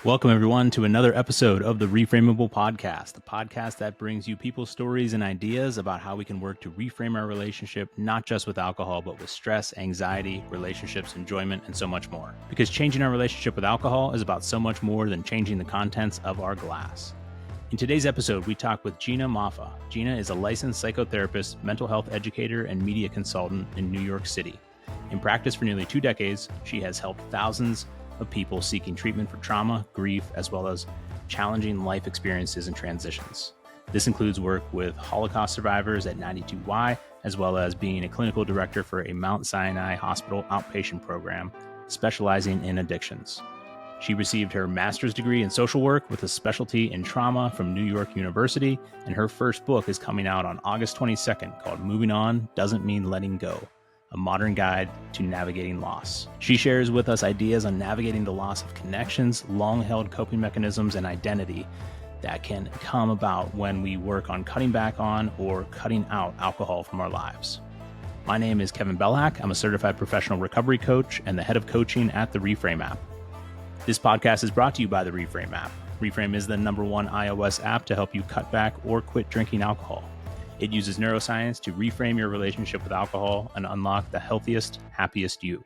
Welcome, everyone, to another episode of the Reframable Podcast, the podcast that brings you people's stories and ideas about how we can work to reframe our relationship, not just with alcohol, but with stress, anxiety, relationships, enjoyment, and so much more. Because changing our relationship with alcohol is about so much more than changing the contents of our glass. In today's episode, we talk with Gina Moffa. Gina is a licensed psychotherapist, mental health educator, and media consultant in New York City. In practice for nearly 2 decades, she has helped thousands of people seeking treatment for trauma, grief, as well as challenging life experiences and transitions. This includes work with Holocaust survivors at 92Y, as well as being a clinical director for a Mount Sinai Hospital outpatient program specializing in addictions. She received her master's degree in social work with a specialty in trauma from New York University, and her first book is coming out on August 22nd called Moving On Doesn't Mean Letting Go, a modern guide to navigating loss. She shares with us ideas on navigating the loss of connections, long-held coping mechanisms, and identity that can come about when we work on cutting back on or cutting out alcohol from our lives. My name is Kevin Bellack. I'm a certified professional recovery coach and the head of coaching at the Reframe app. This podcast is brought to you by the Reframe app. Reframe is the #1 iOS app to help you cut back or quit drinking alcohol. It uses neuroscience to reframe your relationship with alcohol and unlock the healthiest, happiest you.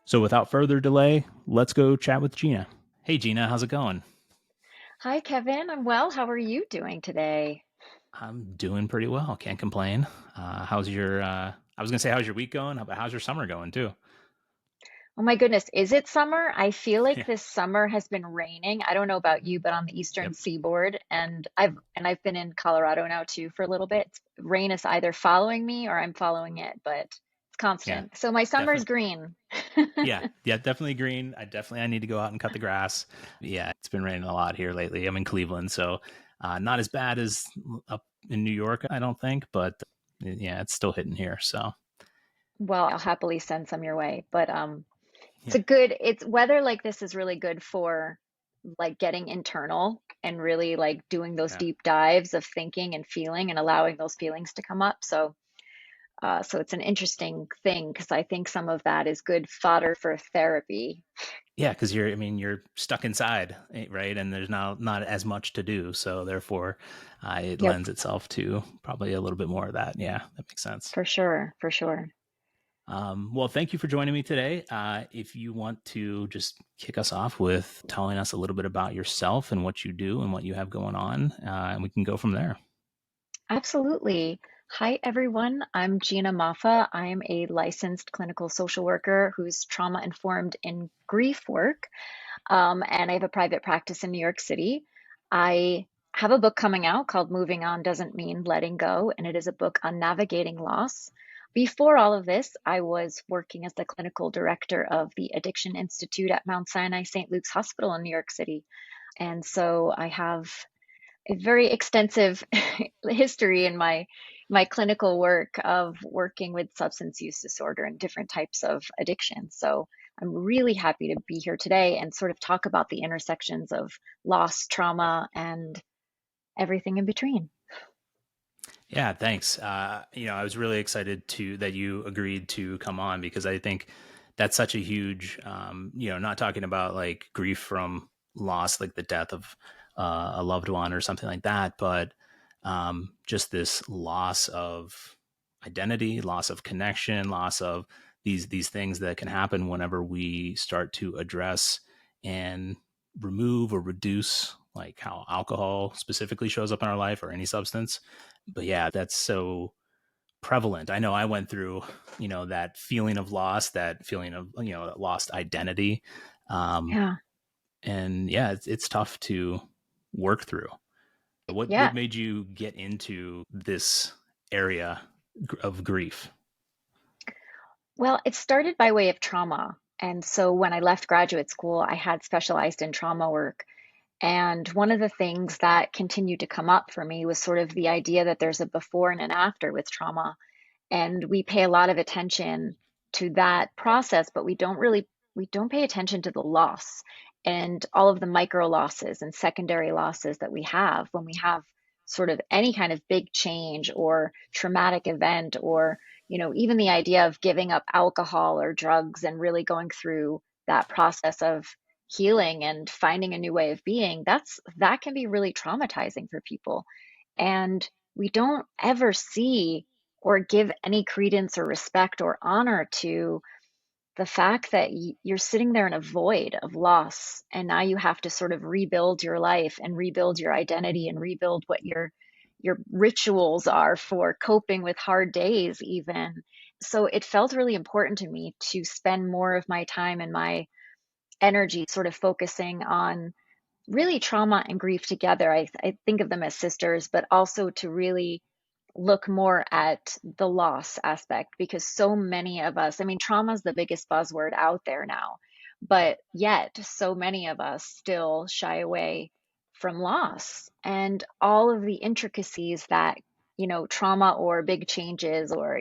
So without further delay, let's go chat with Gina. Hey, Gina, how's it going? Hi, Kevin. I'm well. How are you doing today? I'm doing pretty well. Can't complain. How's your, I was going to say, how's your week going? But how's your summer going too? Oh my goodness, is it summer? I feel like Yeah. this summer has been raining. I don't know about you, but on the eastern Yep. seaboard, and I've been in Colorado now too for a little bit. Rain is either following me or I'm following it, but it's Yeah. constant. So my summer's Definitely. green. Yeah. Yeah. Definitely green. I need to go out and cut the grass. Yeah. It's been raining a lot here lately. I'm in Cleveland, so not as bad as up in New York, I don't think, but yeah, it's still hitting here. So Well, I'll happily send some your way. But yeah. it's weather like this is really good for like getting internal and really like doing those Yeah. deep dives of thinking and feeling and allowing those feelings to come up. So it's an interesting thing because I think some of that is good fodder for therapy. Yeah, because you're stuck inside, right? And there's not as much to do, so therefore, it Yep, lends itself to probably a little bit more of that. Yeah, that makes sense. for sure, for sure. Well, thank you for joining me today. If you want to just kick us off with telling us a little bit about yourself and what you do and what you have going on, and we can go from there. Absolutely. Hi, everyone. I'm Gina Moffa. I'm a licensed clinical social worker who's trauma informed in grief work. And I have a private practice in New York City. I have a book coming out called Moving On Doesn't Mean Letting Go, and it is a book on navigating loss. Before all of this, I was working as the clinical director of the Addiction Institute at Mount Sinai St. Luke's Hospital in New York City. And so I have a very extensive history in my clinical work of working with substance use disorder and different types of addiction. So I'm really happy to be here today and sort of talk about the intersections of loss, trauma, and everything in between. Yeah, thanks. I was really excited to that you agreed to come on because I think that's such a huge, not talking about like grief from loss, like the death of a loved one or something like that, but just this loss of identity, loss of connection, loss of these things that can happen whenever we start to address and remove or reduce like how alcohol specifically shows up in our life or any substance. But yeah, that's so prevalent. I know I went through, that feeling of loss, that feeling of, lost identity. Um, Yeah. and yeah, it's tough to work through. What Yeah. made you get into this area of grief? Well, it started by way of trauma. And so when I left graduate school, I had specialized in trauma work. And one of the things that continued to come up for me was sort of the idea that there's a before and an after with trauma. And we pay a lot of attention to that process, but we don't pay attention to the loss and all of the micro losses and secondary losses that we have when we have sort of any kind of big change or traumatic event, or even the idea of giving up alcohol or drugs and really going through that process of healing and finding a new way of being, that can be really traumatizing for people. And we don't ever see or give any credence or respect or honor to the fact that you're sitting there in a void of loss, and now you have to sort of rebuild your life and rebuild your identity and rebuild what your rituals are for coping with hard days even. So it felt really important to me to spend more of my time and my energy sort of focusing on really trauma and grief together. I think of them as sisters, but also to really look more at the loss aspect, because so many of us, I mean, trauma is the biggest buzzword out there now, but yet so many of us still shy away from loss and all of the intricacies that, trauma or big changes or,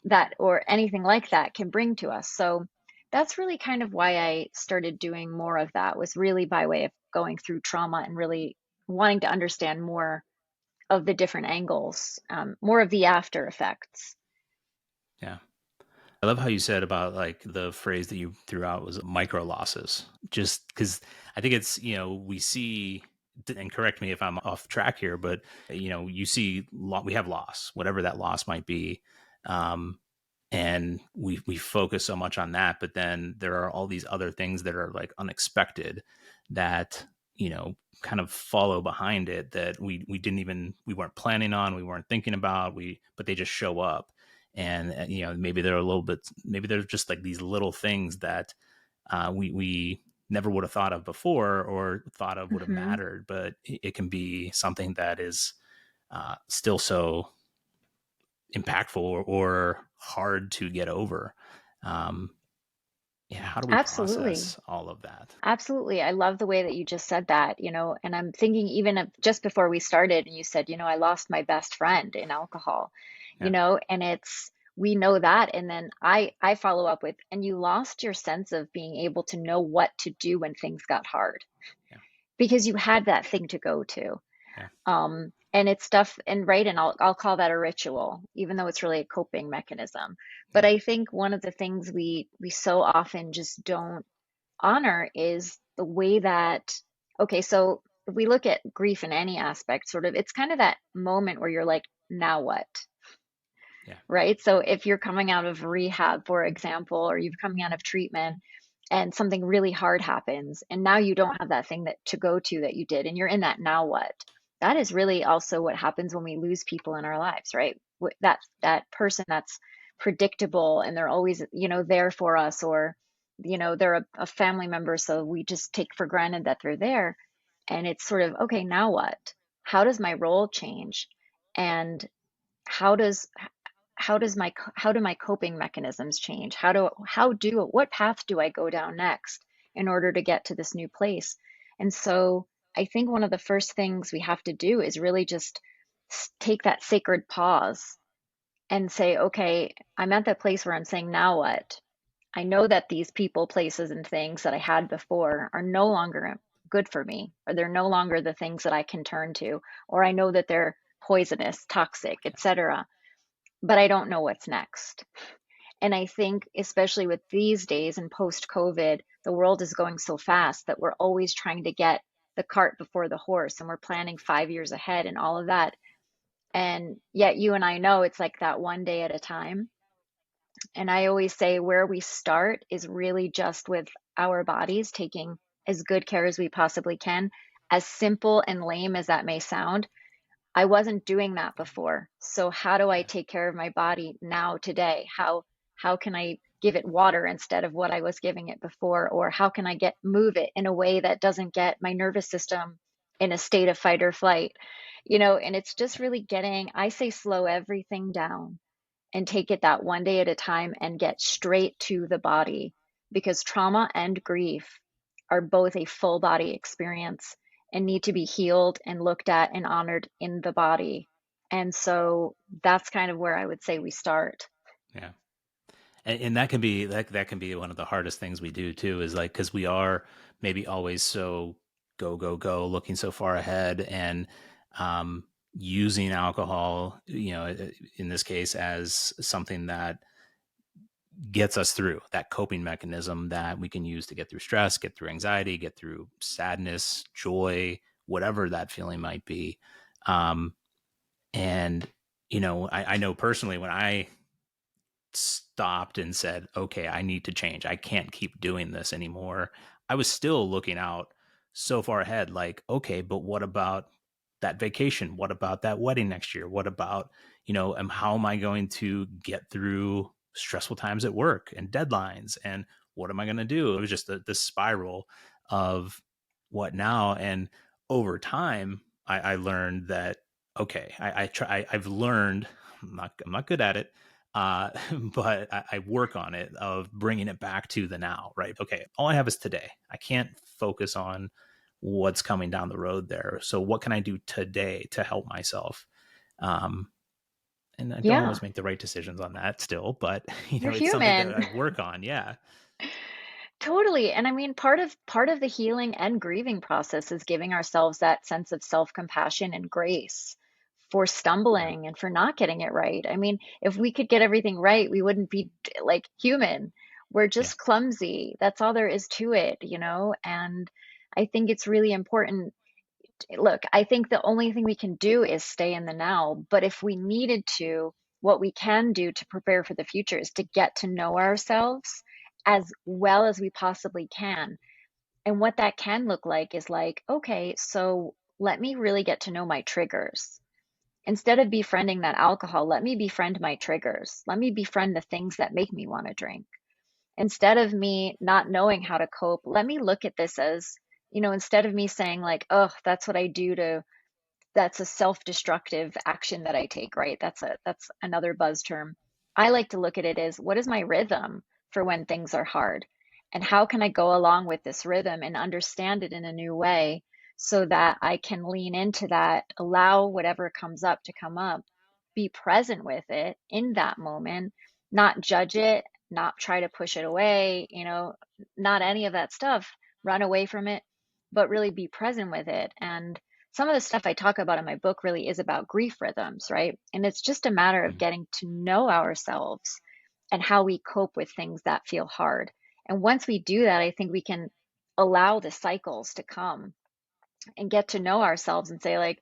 that or anything like that can bring to us. So that's really kind of why I started doing more of that, was really by way of going through trauma and really wanting to understand more of the different angles, more of the after effects. Yeah. I love how you said about like the phrase that you threw out was micro losses, just because I think it's, we see, and correct me if I'm off track here, but, you see, we have loss, whatever that loss might be. Um, and we focus so much on that, but then there are all these other things that are like unexpected that, kind of follow behind it that we didn't even, we weren't planning on, we weren't thinking about, but they just show up. And maybe they're a little bit, maybe they're just like these little things that we never would have thought of before or thought of would have Hmm. mattered, but it can be something that is still so impactful or hard to get over. Um, yeah, how do we Absolutely. process all of that? Absolutely. I love the way that you just said that, and I'm thinking even of just before we started, and you said, I lost my best friend in alcohol, Yeah, and we know that. And then I follow up with, and you lost your sense of being able to know what to do when things got hard yeah, because you had that thing to go to. yeah, And it's stuff, and right, and I'll call that a ritual, even though it's really a coping mechanism. But yeah, I think one of the things we so often just don't honor is the way that, okay, so if we look at grief in any aspect, sort of, it's kind of that moment where you're like, now what? yeah, Right? So if you're coming out of rehab, for example, or you're coming out of treatment and something really hard happens, and now you don't have that thing that to go to that you did, and you're in that now what? That is really also what happens when we lose people in our lives, right? That person that's predictable and they're always, there for us, or, they're a family member, so we just take for granted that they're there. And it's sort of, okay, now what? How does my role change? And how does how do my coping mechanisms change? What path do I go down next in order to get to this new place? And so I think one of the first things we have to do is really just take that sacred pause and say, okay, I'm at that place where I'm saying, now what? I know that these people, places, and things that I had before are no longer good for me, or they're no longer the things that I can turn to, or I know that they're poisonous, toxic, etc., but I don't know what's next. And I think, especially with these days and post COVID, the world is going so fast that we're always trying to get the cart before the horse, and we're planning 5 years ahead and all of that. And yet, you and I know it's like that one day at a time. And I always say where we start is really just with our bodies, taking as good care as we possibly can. As simple and lame as that may sound, I wasn't doing that before. So how do I yeah, take care of my body now today? How can I give it water instead of what I was giving it before? Or how can I move it in a way that doesn't get my nervous system in a state of fight or flight? And it's just really I say slow everything down and take it that one day at a time and get straight to the body, because trauma and grief are both a full body experience and need to be healed and looked at and honored in the body. And so that's kind of where I would say we start. yeah. And that can be that can be one of the hardest things we do too, is like, because we are maybe always so go go go, looking so far ahead, and um using alcohol, in this case, as something that gets us through, that coping mechanism that we can use to get through stress, get through anxiety, get through sadness, joy, whatever that feeling might be. Um, and, I know personally when I stopped and said, okay, I need to change. I can't keep doing this anymore. I was still looking out so far ahead, like, okay, but what about that vacation? What about that wedding next year? What about, how am I going to get through stressful times at work and deadlines? And what am I going to do? It was just this spiral of what now. And over time, I learned that, okay, I've learned, I'm not good at it, but I work on it of bringing it back to the now, right? Okay, all I have is today. I can't focus on what's coming down the road there. So what can I do today to help myself? Um, and I don't Yeah, always make the right decisions on that still, but you're it's something that human. I work on. Yeah, Totally. And I mean, part of the healing and grieving process is giving ourselves that sense of self-compassion and grace for yeah, stumbling and for not getting it right. I mean, if we could get everything right, we wouldn't be like human. We're yeah, just clumsy. That's all there is to it. And I think it's really important. Look, I think the only thing we can do is stay in the now. But if we needed to, what we can do to prepare for the future is to get to know ourselves as well as we possibly can. And what that can look like is like, okay, so let me really get to know my triggers. Instead of befriending that alcohol, let me befriend my triggers. Let me befriend the things that make me want to drink. Instead of me not knowing how to cope, let me look at this as, instead of me saying like, oh, that's what I do to that's a self-destructive action that I take, right? That's another buzz term. I like to look at it as what is my rhythm for when things are hard? And how can I go along with this rhythm and understand it in a new way so that I can lean into that, allow whatever comes up to come up, be present with it in that moment, not judge it, not try to push it away, not any of that stuff, run away from it, but really be present with it. And some of the stuff I talk about in my book really is about grief rhythms, right? And it's just a matter of mhm, getting to know ourselves and how we cope with things that feel hard. And once we do that, I think we can allow the cycles to come and get to know ourselves and say, like,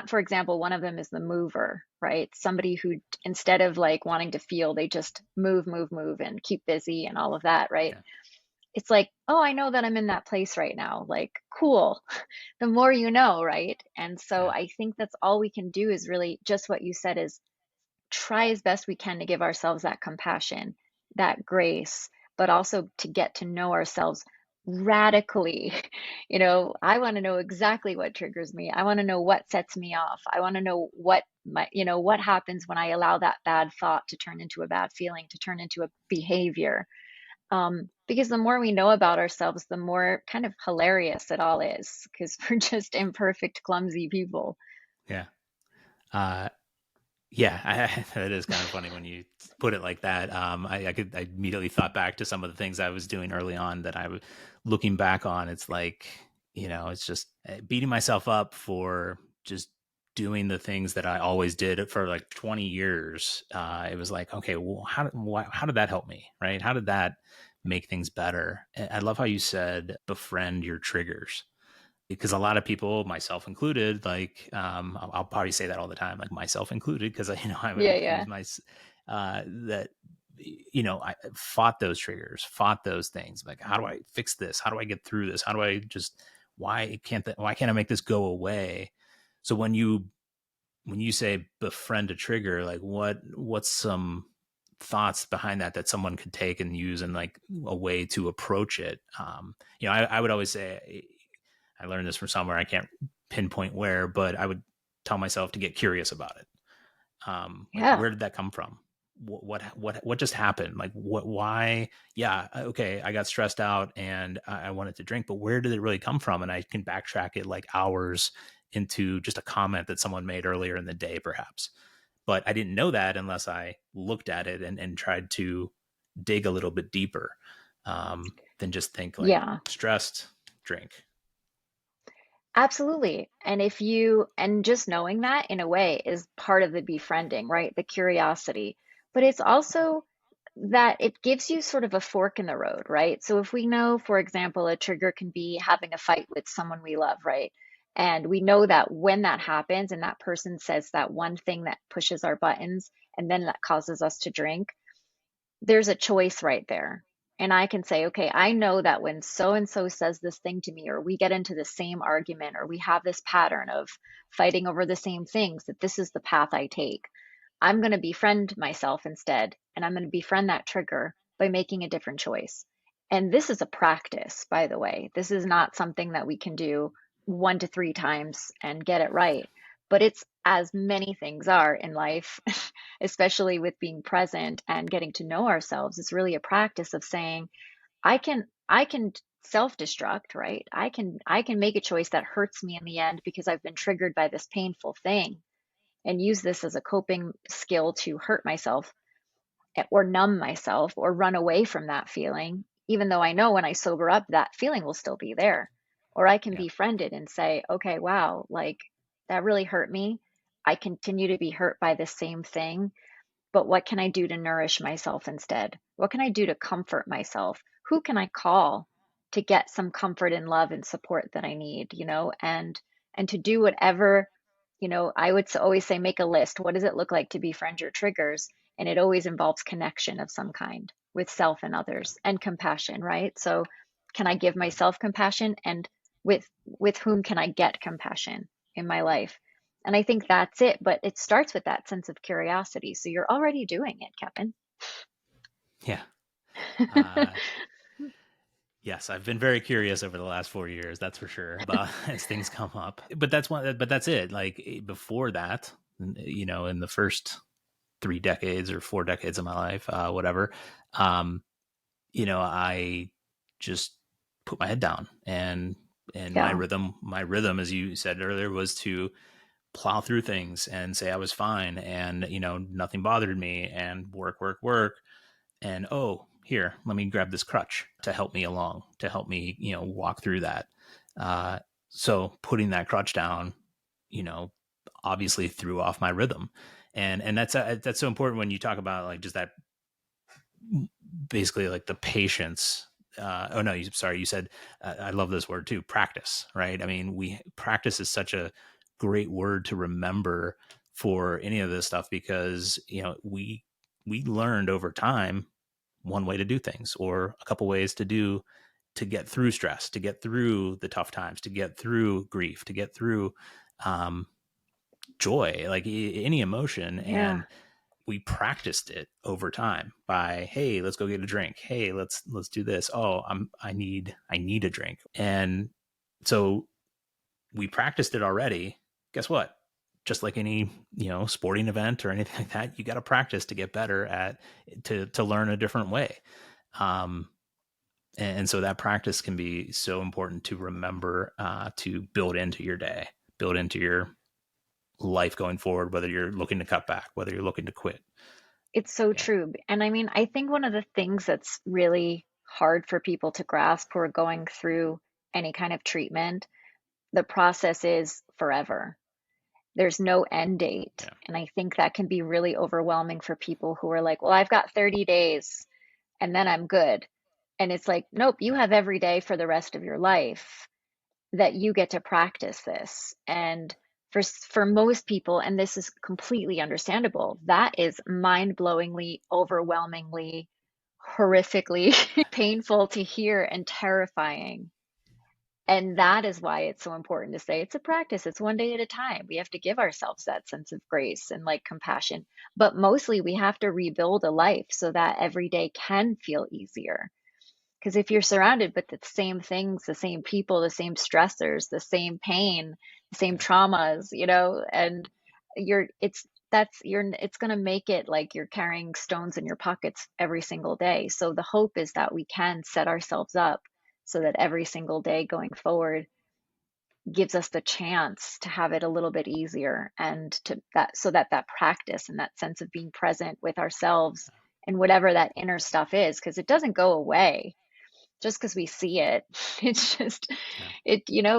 for example, one of them is the mover, right? Somebody who, instead of like wanting to feel, they just move, move, move and keep busy and all of that, right? yeah, It's like, oh, I know that I'm in that place right now. Like, cool. The more you know, right? And so yeah, I think that's all we can do is really just what you said is try as best we can to give ourselves that compassion, that grace, but also to get to know ourselves radically. I want to know exactly what triggers me. I want to know what sets me off. I want to know what happens when I allow that bad thought to turn into a bad feeling, to turn into a behavior. Because the more we know about ourselves, the more kind of hilarious it all is, because we're just imperfect, clumsy people. yeah. Uh, Yeah, that is kind of funny when you put it like that. I immediately thought back to some of the things I was doing early on that I was looking back on. It's like, it's just beating myself up for just doing the things that I always did for like 20 years. It was like, okay, well, how did that help me? Right? How did that make things better? I love how you said befriend your triggers because a lot of people, myself included, like I'll probably say that all the time, like myself included, because I Yeah, would use yeah, that I fought those triggers, fought those things. Like, how do I fix this? How do I get through this? How do I just why can't I make this go away? So when you say befriend a trigger, like what's some thoughts behind that someone could take and use in like a way to approach it? I would always say I learned this from somewhere. I can't pinpoint where, but I would tell myself to get curious about it. Like, yeah, where did that come from? What just happened? Like, why? Yeah, okay, I got stressed out and I wanted to drink, but where did it really come from? And I can backtrack it like hours into just a comment that someone made earlier in the day, perhaps. But I didn't know that unless I looked at it and tried to dig a little bit deeper than just think like yeah, stressed, drink. absolutely. And just knowing that in a way is part of the befriending, right? The curiosity. But it's also that it gives you sort of a fork in the road, right? So if we know, for example, a trigger can be having a fight with someone we love, right? And we know that when that happens and that person says that one thing that pushes our buttons and then that causes us to drink, there's a choice right there. And I can say, okay, I know that when so and so says this thing to me, or we get into the same argument, or we have this pattern of fighting over the same things, that this is the path I take. I'm going to befriend myself instead, and I'm going to befriend that trigger by making a different choice. And this is a practice, by the way. This is not something that we can do 1 to 3 times and get it right. But it's as many things are in life, especially with being present and getting to know ourselves. It's really a practice of saying, I can self-destruct, right? I can make a choice that hurts me in the end because I've been triggered by this painful thing and use this as a coping skill to hurt myself or numb myself or run away from that feeling, even though I know when I sober up, that feeling will still be there. Or I can Yeah. befriend it and say, okay, wow, like that really hurt me. I continue to be hurt by the same thing, but what can I do to nourish myself instead? What can I do to comfort myself? Who can I call to get some comfort and love and support that I need, and to do whatever, I would always say make a list. What does it look like to befriend your triggers? And it always involves connection of some kind with self and others and compassion, right? So can I give myself compassion, and with whom can I get compassion in my life? And I think that's it. But it starts with that sense of curiosity. So you're already doing it, Kevin. Yeah. Uh, yes, I've been very curious over the last 4 years. That's for sure. About as things come up, but that's one. But that's it. Like before that, in the first 3 decades or 4 decades of my life, whatever, um, I just put my head down and Yeah. my rhythm, as you said earlier, was to plow through things and say I was fine and nothing bothered me and work, work, work. And oh, here, let me grab this crutch to help me along, to help me, walk through that. Uh, so putting that crutch down, you know, obviously threw off my rhythm. And that's so important when you talk about like just that, basically like the patience. Oh no, sorry, you said, I love this word too, practice, right? I mean, practice is such a great word to remember for any of this stuff because, we learned over time one way to do things or a couple ways to get through stress, to get through the tough times, to get through grief, to get through um, joy, like any emotion. Yeah. And we practiced it over time by, hey, let's go get a drink. Hey, let's do this. Oh, I need a drink. And so we practiced it already. Guess what? Just like any, sporting event or anything like that, you got to practice to get better at to learn a different way. Um, and so that practice can be so important to remember, to build into your day, build into your life going forward, whether you're looking to cut back, whether you're looking to quit. It's so Yeah. true. And I mean, I think one of the things that's really hard for people to grasp who are going through any kind of treatment, the process is forever. There's no end date. Yeah. And I think that can be really overwhelming for people who are like, well, I've got 30 days and then I'm good. And it's like, nope, you Yeah. have every day for the rest of your life that you get to practice this. And for most people, and this is completely understandable, that is mind-blowingly, overwhelmingly, horrifically painful to hear and terrifying. And that is why it's so important to say it's a practice. It's one day at a time. We have to give ourselves that sense of grace and like compassion. But mostly we have to rebuild a life so that every day can feel easier. Because if you're surrounded with the same things, the same people, the same stressors, the same pain, the same Yeah. traumas, and it's going to make it like you're carrying stones in your pockets every single day. So the hope is that we can set ourselves up so that every single day going forward gives us the chance to have it a little bit easier, and to that so that that practice and that sense of being present with ourselves and whatever that inner stuff is, because it doesn't go away just because we see it. It's just, Yeah.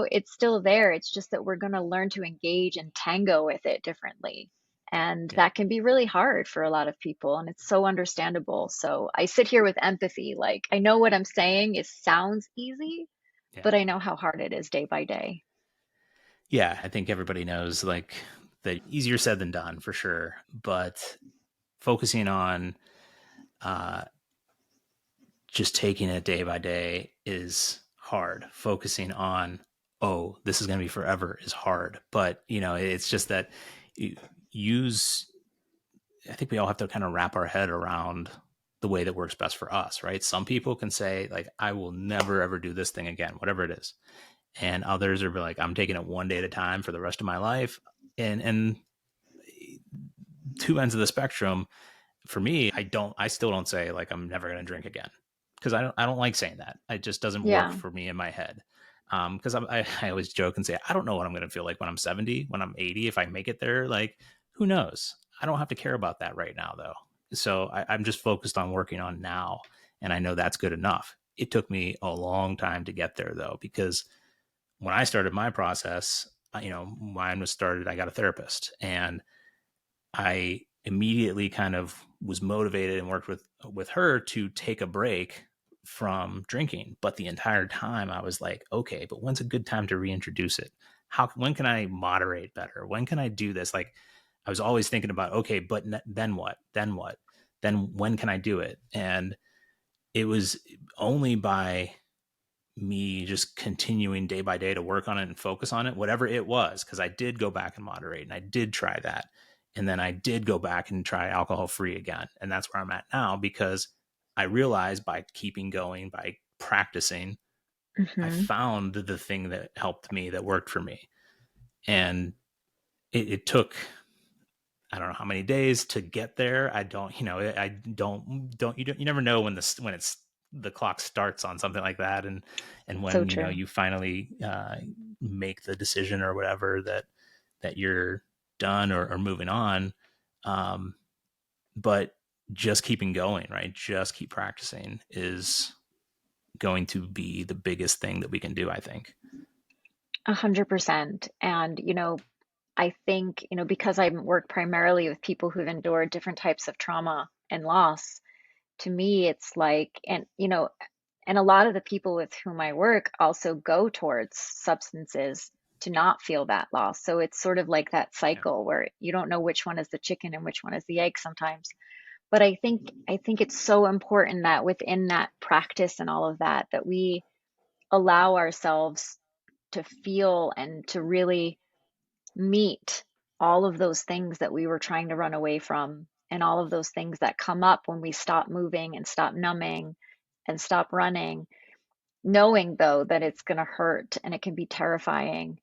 it's still there. It's just that we're going to learn to engage and tango with it differently. And Yeah. that can be really hard for a lot of people, and it's so understandable. So I sit here with empathy. Like, I know what I'm saying is sounds easy, Yeah. but I know how hard it is day by day. Yeah. I think everybody knows like that easier said than done for sure. But focusing on uh, just taking it day by day is hard. Focusing on, oh, this is going to be forever is hard. But, it's just that you use, I think we all have to kind of wrap our head around the way that works best for us, right? Some people can say, like, I will never ever do this thing again, whatever it is. And others are like, I'm taking it one day at a time for the rest of my life. And two ends of the spectrum. For me, I still don't say like I'm never going to drink again, because I don't like saying that. It just doesn't work Yeah. for me in my head. Because I always joke and say I don't know what I'm going to feel like when I'm 70, when I'm 80, if I make it there. Like, who knows? I don't have to care about that right now though. So I'm just focused on working on now, and I know that's good enough. It took me a long time to get there though, because when I started my process, mine was started. I got a therapist, and I immediately kind of was motivated and worked with her to take a break from drinking. But the entire time I was like, okay, but when's a good time to reintroduce it? When can I moderate better? When can I do this? Like, I was always thinking about, okay, but then what? Then what? Then when can I do it? And it was only by me just continuing day by day to work on it and focus on it, whatever it was, because I did go back and moderate and I did try that. And then I did go back and try alcohol free again. And that's where I'm at now, because I realized by keeping going, by practicing, I Hmm. found the thing that helped me, that worked for me. And it took, I don't know how many days to get there. I don't, I don't, you never know when it's the clock starts on something like that. And So when, true. you finally make the decision or whatever that you're done or moving on. Um, but just keeping going, right? Just keep practicing is going to be the biggest thing that we can do, I think. 100%. And, I think, because I work primarily with people who've endured different types of trauma and loss, to me, it's like, and a lot of the people with whom I work also go towards substances to not feel that loss. So it's sort of like that Yeah. cycle where you don't know which one is the chicken and which one is the egg sometimes. But I think it's so important that within that practice and all of that, that we allow ourselves to feel and to really meet all of those things that we were trying to run away from, and all of those things that come up when we stop moving and stop numbing and stop running, knowing though that it's going to hurt and it can be terrifying.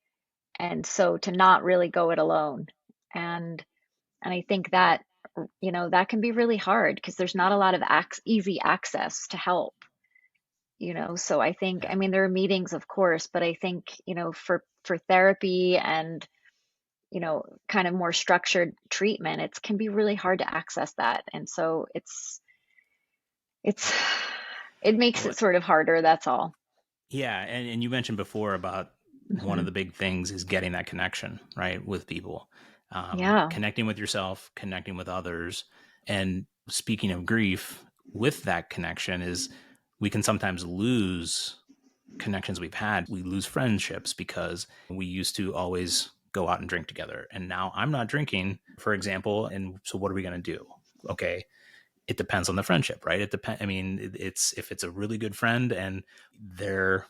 And so to not really go it alone. And I think that, that can be really hard because there's not a lot of easy access to help. So I think, Yeah. I mean, there are meetings, of course, but I think, for therapy and, kind of more structured treatment, it can be really hard to access that. And so it's it makes Well, it sort of harder, that's all. yeah, and you mentioned before about one of Hmm. the big things is getting that connection, right, with people, Yeah. connecting with yourself, connecting with others. And speaking of grief, with that connection is we can sometimes lose connections we've had. We lose friendships because we used to always go out and drink together. And now I'm not drinking, for example. And so what are we going to do? Okay, it depends on the friendship, right? It depends. I mean, it's if it's a really good friend and they're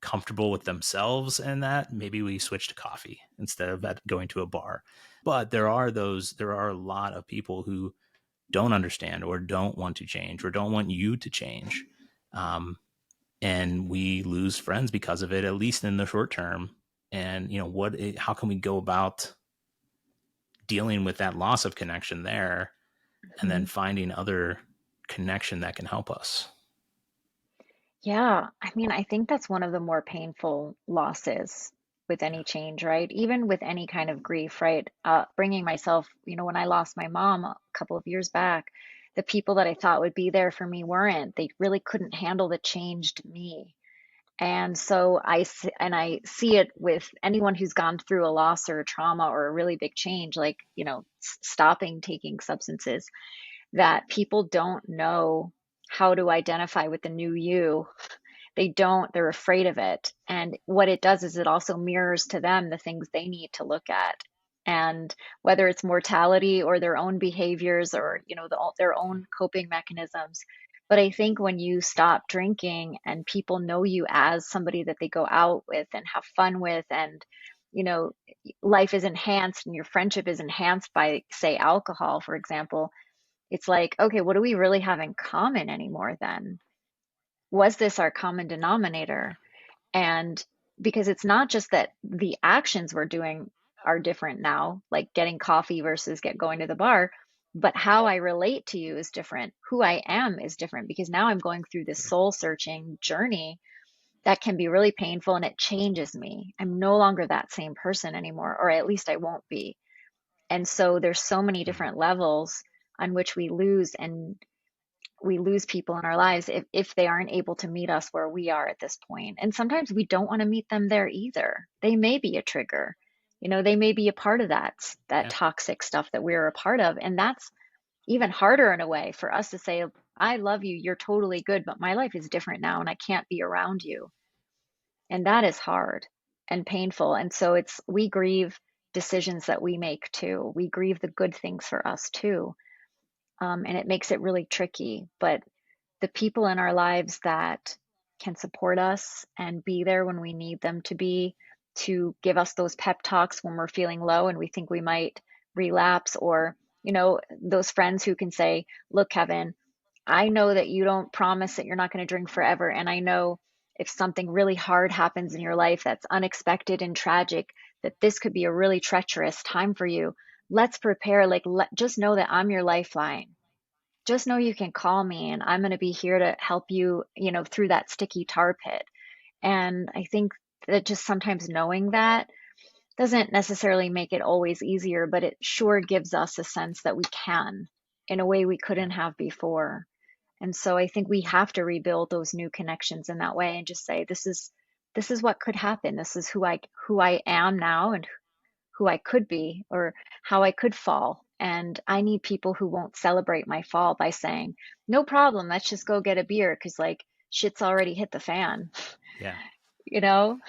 comfortable with themselves and that, maybe we switch to coffee instead of going to a bar. But there are a lot of people who don't understand or don't want to change or don't want you to change. Um, and we lose friends because of it, at least in the short term. And, how can we go about dealing with that loss of connection there and then Mhm. finding other connection that can help us? Yeah, I mean, I think that's one of the more painful losses with Yeah. any change, right? Even with any kind of grief, right? Bringing myself, when I lost my mom a couple of years back, the people that I thought would be there for me weren't. They really couldn't handle the changed me. And so I see it with anyone who's gone through a loss or a trauma or a really big change, like, stopping taking substances, that people don't know how to identify with the new you. They're afraid of it. And what it does is it also mirrors to them the things they need to look at. And whether it's mortality or their own behaviors or, their own coping mechanisms. But I think when you stop drinking and people know you as somebody that they go out with and have fun with, and, you know, life is enhanced and your friendship is enhanced by, say, alcohol, for example, it's like, okay, what do we really have in common anymore then? Was this our common denominator? And because it's not just that the actions we're doing are different now, like getting coffee versus going to the bar, but how I relate to you is different. Who I am is different because now I'm going through this soul searching journey that can be really painful and it changes me. I'm no longer that same person anymore, or at least I won't be. And so there's so many Mhm. different levels on which we lose people in our lives if they aren't able to meet us where we are at this point. And sometimes we don't want to meet them there either. They may be a trigger. They may be a part of that Yeah. toxic stuff that we're a part of. And that's even harder in a way for us to say, I love you, you're totally good, but my life is different now and I can't be around you. And that is hard and painful. And so we grieve decisions that we make too. We grieve the good things for us too. And it makes it really tricky. But the people in our lives that can support us and be there when we need them to be, to give us those pep talks when we're feeling low and we think we might relapse, or, those friends who can say, look, Kevin, I know that you don't promise that you're not going to drink forever. And I know if something really hard happens in your life that's unexpected and tragic, that this could be a really treacherous time for you. Let's prepare. Like, just know that I'm your lifeline. Just know you can call me and I'm going to be here to help you, through that sticky tar pit. And I think that just sometimes knowing that doesn't necessarily make it always easier, but it sure gives us a sense that we can in a way we Yeah. couldn't have before. And so I think we have to rebuild those new connections in that way and just say, this is what could happen. This is who I am now and who I could be or how I could fall. And I need people who won't celebrate my fall by saying, no problem, let's just go get a beer because, like, shit's already hit the fan, Yeah. you know?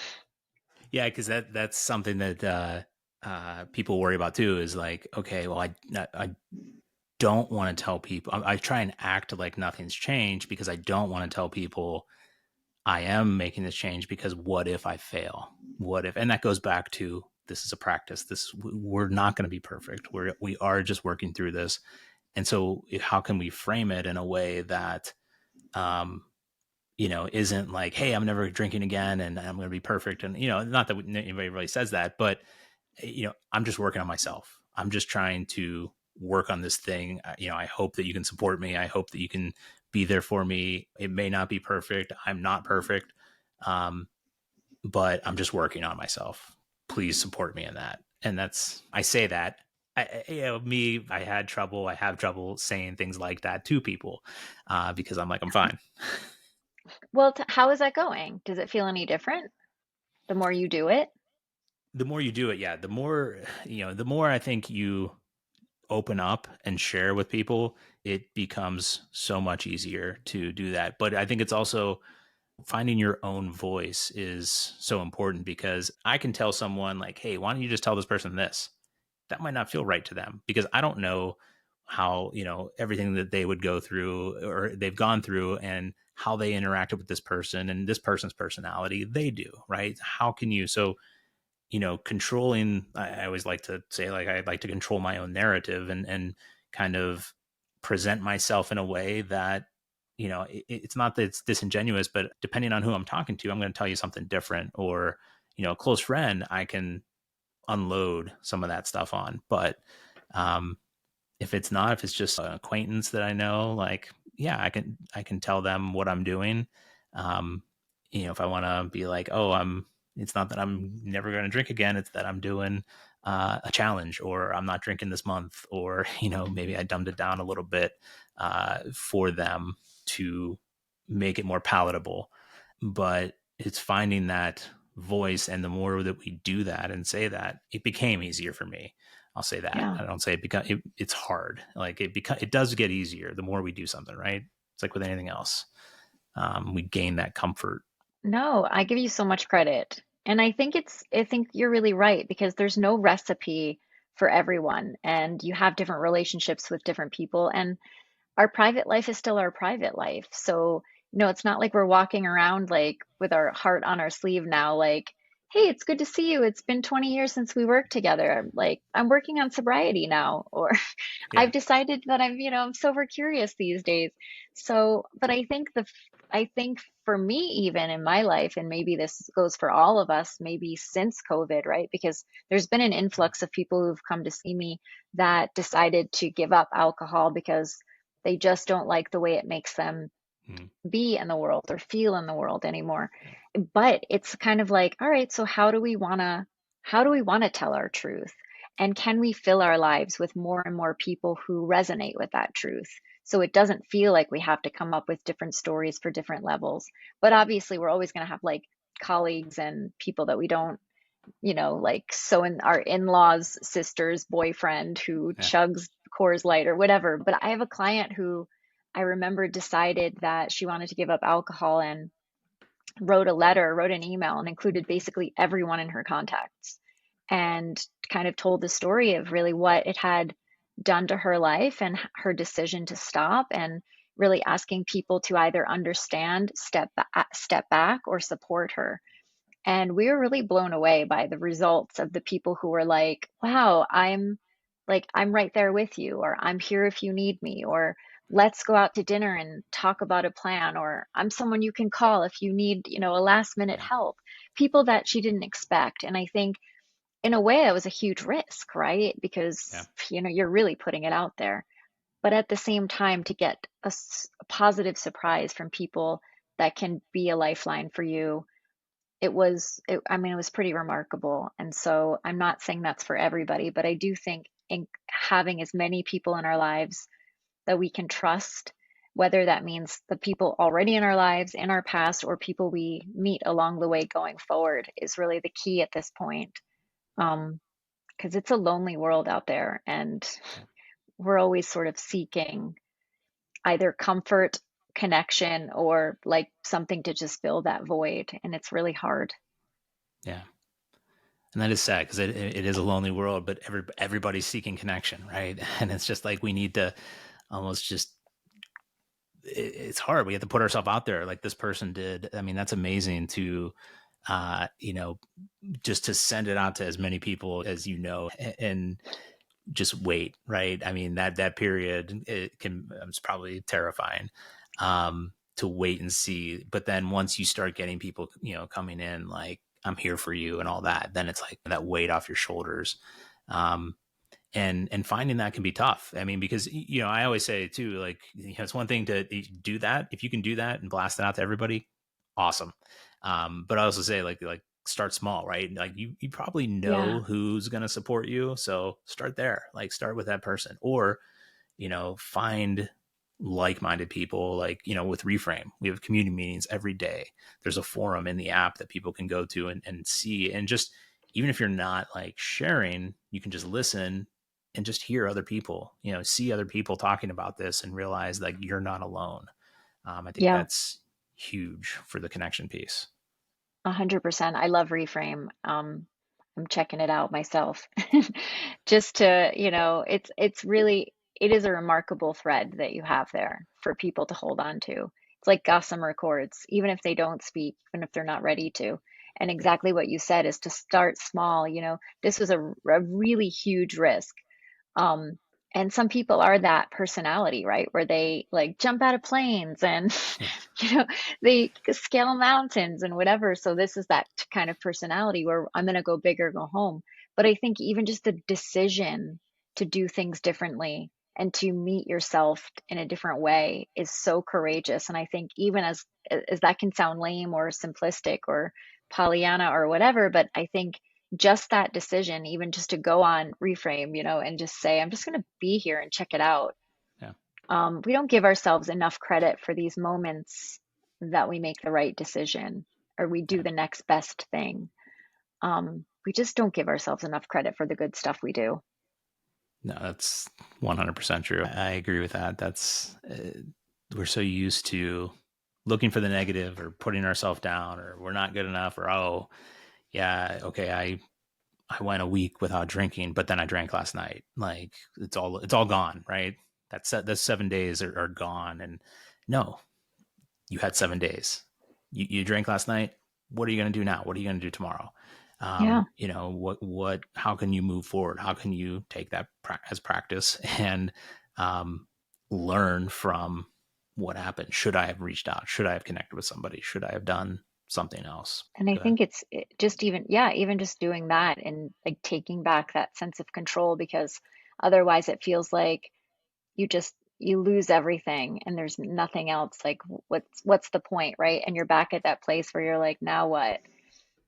Yeah, because that's something that people worry about too. Is like, okay, well, I don't want to tell people. I try and act like nothing's changed because I don't want to tell people I am making this change, because what if I fail? What if? And that goes back to, this is a practice. We're not going to be perfect. We are just working through this. And so how can we frame it in a way that um isn't like, hey, I'm never drinking again and I'm going to be perfect. And, not that anybody really says that, but, I'm just working on myself. I'm just trying to work on this thing. I hope that you can support me. I hope that you can be there for me. It may not be perfect. I'm not perfect. Um, but I'm just working on myself. Please support me in that. And I say that. I have trouble saying things like that to people because I'm like, I'm fine. Well, how is that going? Does it feel any different the more you do it? The more you do it, yeah, the more I think you open up and share with people, it becomes so much easier to do that. But I think it's also finding your own voice is so important, because I can tell someone like, hey, why don't you just tell this person this? That might not feel right to them because I don't know how, everything that they would go through or they've gone through and how they interacted with this person and this person's personality. They do, right? How can you? So controlling, I always like to say, like, I'd like to control my own narrative and kind of present myself in a way that, it's not that it's disingenuous, but depending on who I'm talking to, I'm going to tell you something different. Or, a close friend, I can unload some of that stuff on. But um, if it's just an acquaintance that I know, like, yeah, I can tell them what I'm doing. Um, if I want to be like, oh, it's not that I'm never going to drink again. It's that I'm doing a challenge, or I'm not drinking this month, or, maybe I dumbed it down a little bit for them to make it more palatable. But it's finding that voice, and the more that we do that and say that, it became easier for me. I'll say that. Yeah. I don't say it's hard. Like it does get easier the more we do something, right? It's like with anything else. We gain that comfort. No, I give you so much credit. And I think you're really right because there's no recipe for everyone and you have different relationships with different people. And our private life is still our private life. So, it's not like we're walking around like with our heart on our sleeve now, like, hey, it's good to see you. It's been 20 years since we worked together. Like, I'm working on sobriety now, or Yeah. I've decided that I'm sober curious these days. So, but I think for me, even in my life, and maybe this goes for all of us, maybe since COVID, right? Because there's been an influx of people who've come to see me that decided to give up alcohol because they just don't like the way it makes them Mm, be in the world or feel in the world anymore. But it's kind of like, all right, so how do we want to tell our truth? And can we fill our lives with more and more people who resonate with that truth? So it doesn't feel like we have to come up with different stories for different levels. But obviously, we're always going to have like colleagues and people that we don't, like so in our in-laws' sister's boyfriend who yeah. chugs Coors Light or whatever. But I have a client who I remember decided that she wanted to give up alcohol and wrote an email and included basically everyone in her contacts and kind of told the story of really what it had done to her life and her decision to stop and really asking people to either understand, step back or support her. And we were really blown away by the results of the people who were like, wow, I'm right there with you, or I'm here if you need me, or let's go out to dinner and talk about a plan, or I'm someone you can call if you need, a last minute Yeah. help. People that she didn't expect. And I think in a way that was a huge risk, right? Yeah. Because, you're really putting it out there. But at the same time, to get a positive surprise from people that can be a lifeline for you, I mean, it was pretty remarkable. And so I'm not saying that's for everybody, but I do think in having as many people in our lives that we can trust, whether that means the people already in our lives, in our past, or people we meet along the way going forward, is really the key at this point. Because it's a lonely world out there, and Yeah. we're always sort of seeking either comfort, connection, or like something to just fill that void. And it's really hard. Yeah. And that is sad because it is a lonely world, but everybody's seeking connection, right? And it's just like we need to almost just it's hard. We have to put ourselves out there like this person did. I mean, that's amazing to you know, just to send it out to as many people as and just wait, right? I mean, that period it's probably terrifying to wait and see. But then once you start getting people, coming in like I'm here for you and all that, then it's like that weight off your shoulders. Um, and finding that can be tough. I mean, because I always say too, like it's one thing to do that. If you can do that and blast it out to everybody, awesome. But I also say like start small, right? Like you probably Yeah. know who's going to support you, so start there. Like start with that person, or find like-minded people. Like with Reframe, we have community meetings every day. There's a forum in the app that people can go to and see, and just even if you're not like sharing, you can just listen and just hear other people, see other people talking about this and realize like you're not alone. I think Yeah. that's huge for the connection piece. 100%. I love Reframe. I'm checking it out myself. Just to, it's really, it is a remarkable thread that you have there for people to hold on to. It's like gossamer cords, even if they don't speak, even if they're not ready to. And exactly what you said is to start small. This was a really huge risk. Um, and some people are that personality, right? Where they like jump out of planes and, Yeah. you know, they scale mountains and whatever. So this is that kind of personality where I'm going to go big or go home. But I think even just the decision to do things differently and to meet yourself in a different way is so courageous. And I think even as that can sound lame or simplistic or Pollyanna or whatever, but I think just that decision, even just to go on Reframe, and just say, I'm just going to be here and check it out. Yeah. We don't give ourselves enough credit for these moments that we make the right decision or we do Yeah. the next best thing. We just don't give ourselves enough credit for the good stuff we do. No, that's 100% true. I agree with that. We're so used to looking for the negative or putting ourselves down or we're not good enough or, oh, yeah, okay, I went a week without drinking, but then I drank last night. Like it's all gone, right? That's 7 days are gone. And no, you had 7 days. You drank last night. What are you going to do now? What are you going to do tomorrow? Yeah. How can you move forward? How can you take that as practice and um, learn from what happened? Should I have reached out? Should I have connected with somebody? Should I have done something else? And I Go ahead. think just even, yeah, even just doing that and like taking back that sense of control, because otherwise it feels like you lose everything and there's nothing else. Like what's the point, right? And you're back at that place where you're like, now what?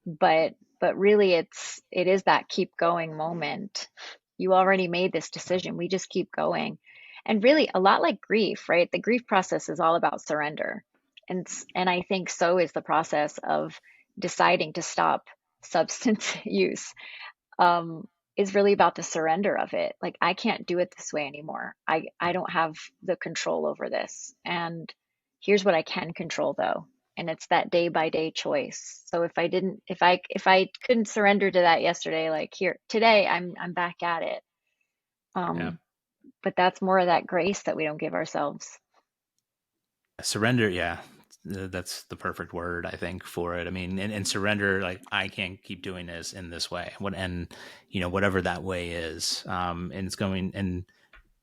But really it is that keep going moment. You already made this decision. We just keep going. And really a lot like grief, right? The grief process is all about surrender. And I think so is the process of deciding to stop substance use, um, is really about the surrender of it. Like, I can't do it this way anymore. I Yeah. don't have the control over this. And here's what I can control though. And it's that day by day choice. So if I couldn't surrender to that yesterday, like here today, I'm back at it. Yeah. Um, but that's more of that grace that we don't give ourselves. Surrender, yeah, that's the perfect word I think for it. I mean, and surrender, like I can't keep doing this in this way. Whatever that way is, and it's going and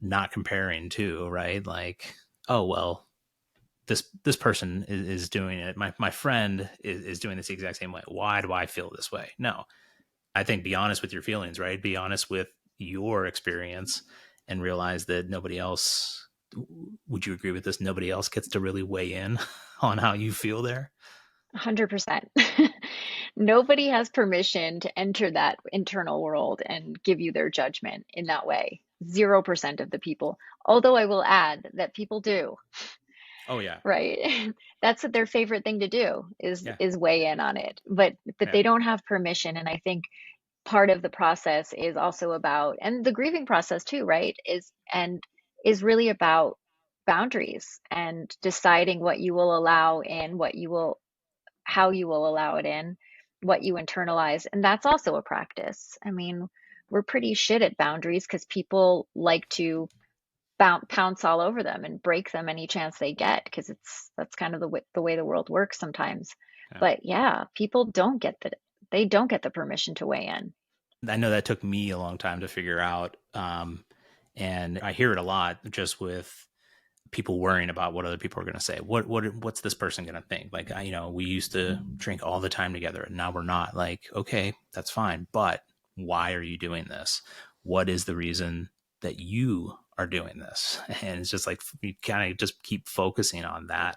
not comparing too, right? Like, oh well, this person is doing it. My friend is doing this the exact same way. Why do I feel this way? No, I think be honest with your feelings, right? Be honest with your experience and realize that nobody else, would you agree with this? Nobody else gets to really weigh in on how you feel there. 100%. Nobody has permission to enter that internal world and give you their judgment in that way. 0% of the people. Although I will add that people do, Oh, yeah. right? That's their favorite thing to do Yeah. is weigh in on it. But Yeah. they don't have permission. And I think part of the process is also about, and the grieving process too, right? Is really about boundaries and deciding what you will allow in, what you will how you will allow it in, what you internalize. And that's also a practice. I mean, we're pretty shit at boundaries because people like to pounce all over them and break them any chance they get because that's kind of the way the world works sometimes. Yeah. But yeah, people they don't get the permission to weigh in. I know that took me a long time to figure out. And I hear it a lot just with people worrying about what other people are going to say. What's this person going to think? Like, we used to drink all the time together and now we're not. Like, okay, that's fine. But why are you doing this? What is the reason that you are doing this? And it's just like, you kind of just keep focusing on that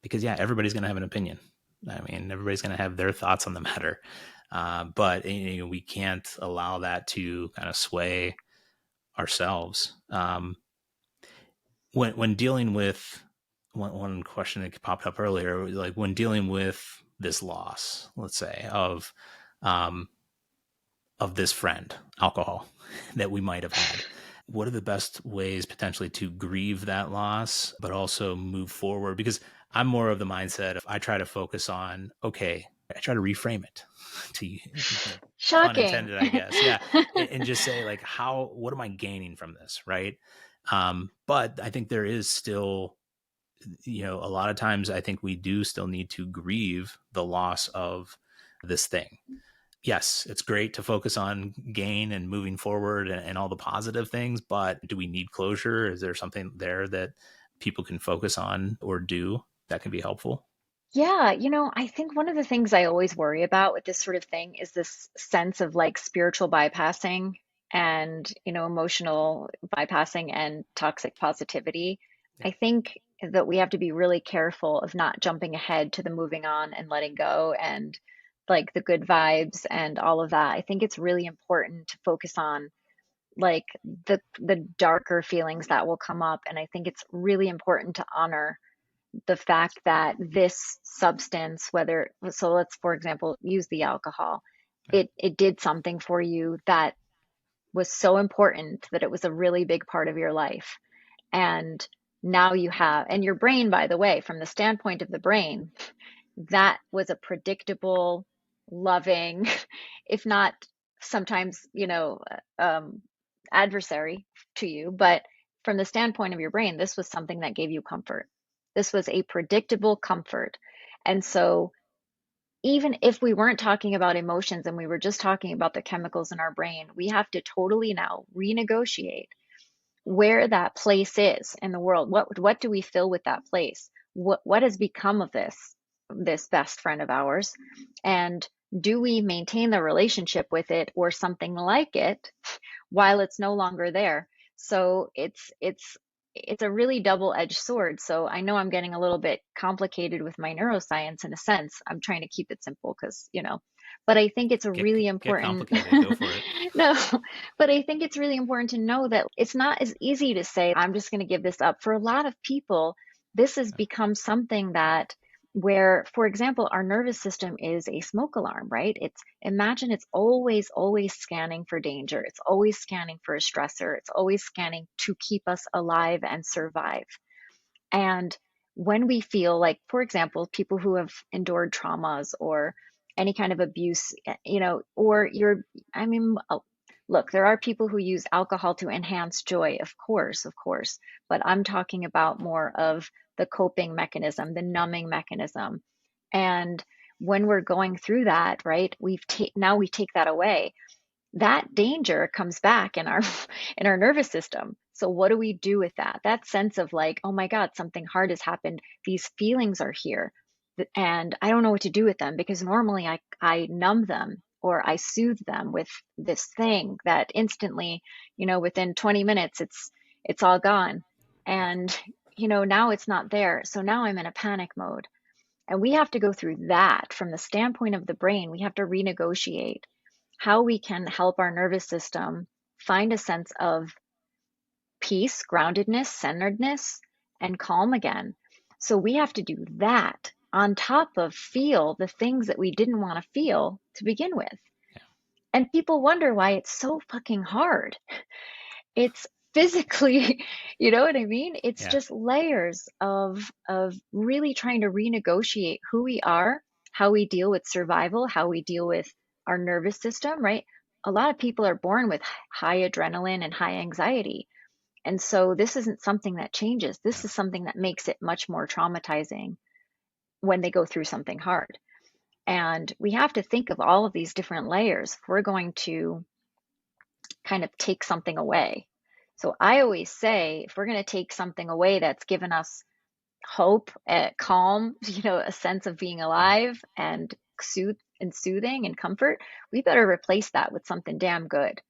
because yeah, everybody's going to have an opinion. I mean, everybody's going to have their thoughts on the matter. But we can't allow that to kind of sway ourselves. When dealing with one question that popped up earlier, like when dealing with this loss, let's say um, of this friend, alcohol that we might have had. What are the best ways potentially to grieve that loss, but also move forward? Because I'm more of the mindset of I try to focus on, okay, I try to reframe it to, pun Shocking. intended, I guess. Yeah. And just say like, what am I gaining from this? Right. But I think there is still, a lot of times I think we do still need to grieve the loss of this thing. Yes, it's great to focus on gain and moving forward and all the positive things, but do we need closure? Is there something there that people can focus on or do that can be helpful? Yeah, I think one of the things I always worry about with this sort of thing is this sense of like spiritual bypassing and, emotional bypassing and toxic positivity. Yeah. I think that we have to be really careful of not jumping ahead to the moving on and letting go and like the good vibes and all of that. I think it's really important to focus on like the darker feelings that will come up, and I think it's really important to honor the fact that this substance, whether, so let's, for example, use the alcohol, Right. it did something for you that was so important that it was a really big part of your life. And now you have, and your brain, by the way, from the standpoint of the brain, that was a predictable, loving, if not sometimes, adversary to you. But from the standpoint of your brain, this was something that gave you comfort. This was a predictable comfort. And so, even if we weren't talking about emotions and we were just talking about the chemicals in our brain, we have to totally now renegotiate where that place is in the world. What do we fill with that place? What has become of this best friend of ours? And do we maintain the relationship with it or something like it while it's no longer there? So it's a really double-edged sword. So I know I'm getting a little bit complicated with my neuroscience in a sense. I'm trying to keep it simple because, but I think it's a Get really get important complicated. Go for it. no, but I think it's really important to know that it's not as easy to say, I'm just going to give this up. For a lot of people, this has become something that where, for example, our nervous system is a smoke alarm, right? Imagine it's always, always scanning for danger. It's always scanning for a stressor. It's always scanning to keep us alive and survive. And when we feel like, for example, people who have endured traumas or any kind of abuse, or I mean, look, there are people who use alcohol to enhance joy, of course, but I'm talking about more of the coping mechanism, the numbing mechanism. And when we're going through that, right, now we take that away, that danger comes back in our in our nervous system. So what do we do with that sense of like, oh my god, something hard has happened, these feelings are here, and I don't know what to do with them, because normally I numb them or I soothe them with this thing that instantly, within 20 minutes it's all gone. Yeah. And now it's not there, so now I'm in a panic mode. And we have to go through that from the standpoint of the brain. We have to renegotiate how we can help our nervous system find a sense of peace, groundedness, centeredness, and calm again. So we have to do that on top of feel the things that we didn't want to feel to begin with. Yeah. And people wonder why it's so fucking hard. It's physically, you know what I mean? It's Yeah. just layers of really trying to renegotiate who we are, how we deal with survival, how we deal with our nervous system, right? A lot of people are born with high adrenaline and high anxiety. And so this isn't something that changes. This Yeah. is something that makes it much more traumatizing when they go through something hard. And we have to think of all of these different layers if we're going to kind of take something away. So I always say, if we're going to take something away that's given us hope, calm, a sense of being Yeah. alive and soothing and comfort, we better replace that with something damn good,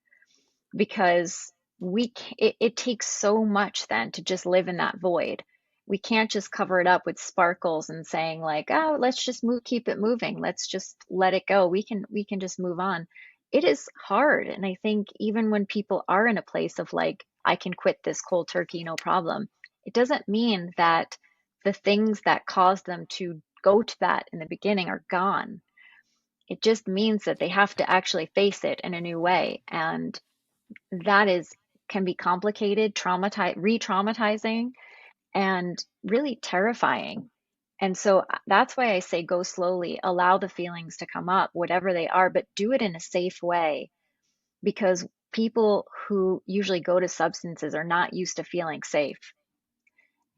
because it takes so much then to just live in that void. We can't just cover it up with sparkles and saying like, oh, let's just keep it moving, let's just let it go, we can just move on. It is hard. And I think even when people are in a place of like, I can quit this cold turkey, no problem, it doesn't mean that the things that caused them to go to that in the beginning are gone. It just means that they have to actually face it in a new way. And that is can be complicated, re-traumatizing, and really terrifying. And so that's why I say go slowly, allow the feelings to come up, whatever they are, but do it in a safe way, because people who usually go to substances are not used to feeling safe.